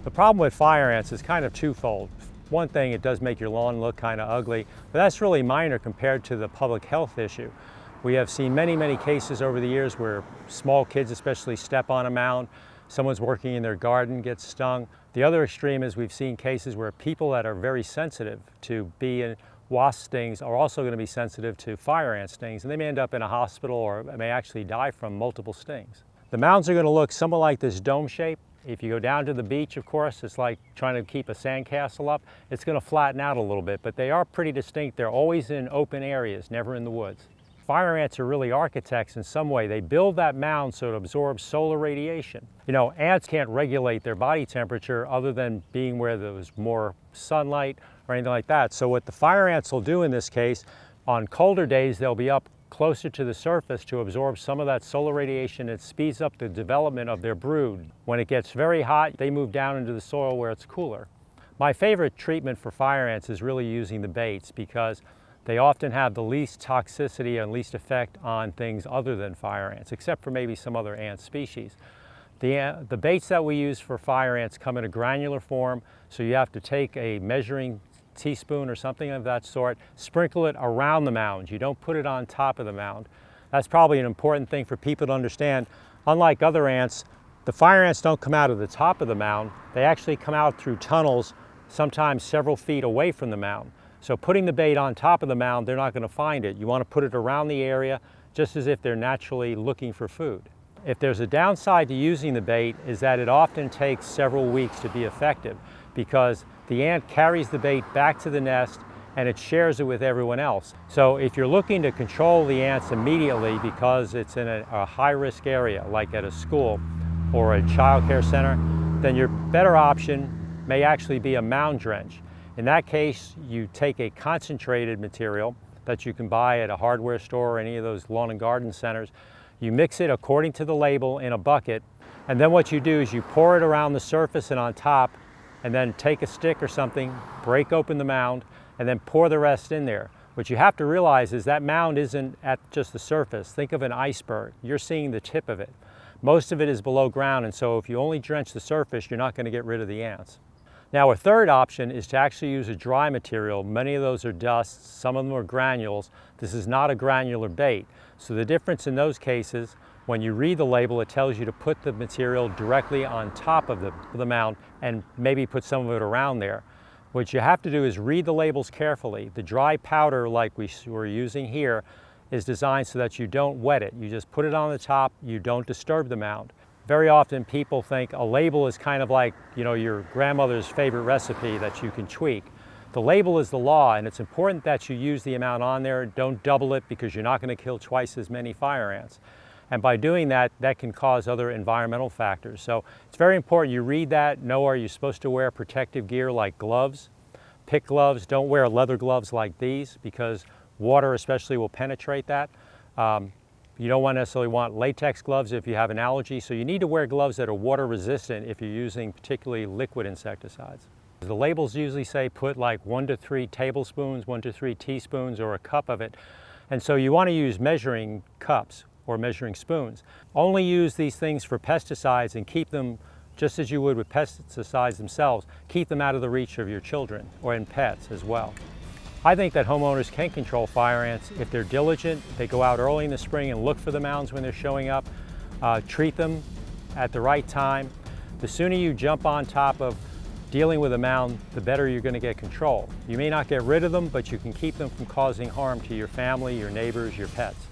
The problem with fire ants is kind of twofold. One thing, it does make your lawn look kind of ugly, but that's really minor compared to the public health issue. We have seen many cases over the years where small kids especially step on a mound, someone's working in their garden gets stung. The other extreme is we've seen cases where people that are very sensitive to bee and wasp stings are also going to be sensitive to fire ant stings, and they may end up in a hospital or may actually die from multiple stings. The mounds are going to look somewhat like this dome shape. If you go down to the beach, of course, it's like trying to keep a sandcastle up. It's going to flatten out a little bit, but they are pretty distinct. They're always in open areas, never in the woods. Fire ants are really architects in some way. They build that mound so it absorbs solar radiation. You know, ants can't regulate their body temperature other than being where there's more sunlight or anything like that. So what the fire ants will do in this case, on colder days, they'll be up closer to the surface to absorb some of that solar radiation. It speeds up the development of their brood. When it gets very hot, they move down into the soil where it's cooler. My favorite treatment for fire ants is really using the baits because they often have the least toxicity and least effect on things other than fire ants, except for maybe some other ant species. The baits that we use for fire ants come in a granular form, so you have to take a measuring teaspoon or something of that sort, sprinkle it around the mound. You don't put it on top of the mound. That's probably an important thing for people to understand. Unlike other ants, the fire ants don't come out of the top of the mound. They actually come out through tunnels, sometimes several feet away from the mound. So putting the bait on top of the mound, they're not going to find it. You want to put it around the area just as if they're naturally looking for food. If there's a downside to using the bait is that it often takes several weeks to be effective because the ant carries the bait back to the nest and it shares it with everyone else. So if you're looking to control the ants immediately because it's in a high-risk area like at a school or a child care center, then your better option may actually be a mound drench. In that case, you take a concentrated material that you can buy at a hardware store or any of those lawn and garden centers. You mix it according to the label in a bucket, and then what you do is you pour it around the surface and on top, and then take a stick or something, break open the mound, and then pour the rest in there. What you have to realize is that mound isn't at just the surface. Think of an iceberg. You're seeing the tip of it. Most of it is below ground, and so if you only drench the surface, you're not going to get rid of the ants. Now, a third option is to actually use a dry material. Many of those are dusts, some of them are granules. This is not a granular bait. So the difference in those cases, when you read the label, it tells you to put the material directly on top of the mound and maybe put some of it around there. What you have to do is read the labels carefully. The dry powder like we're using here is designed so that you don't wet it. You just put it on the top, you don't disturb the mound. Very often people think a label is kind of like, you know, your grandmother's favorite recipe that you can tweak. The label is the law, and it's important that you use the amount on there. Don't double it because you're not going to kill twice as many fire ants. And by doing that, that can cause other environmental factors. So it's very important you read that, know are you supposed to wear protective gear like gloves. Pick gloves, don't wear leather gloves like these because water especially will penetrate that. You don't necessarily want latex gloves if you have an allergy, so you need to wear gloves that are water resistant if you're using particularly liquid insecticides. The labels usually say put like 1 to 3 tablespoons, 1 to 3 teaspoons, or a cup of it. And so you want to use measuring cups or measuring spoons. Only use these things for pesticides and keep them just as you would with pesticides themselves. Keep them out of the reach of your children or in pets as well. I think that homeowners can control fire ants if they're diligent. They go out early in the spring and look for the mounds when they're showing up, treat them at the right time. The sooner you jump on top of dealing with a mound, the better you're going to get control. You may not get rid of them, but you can keep them from causing harm to your family, your neighbors, your pets.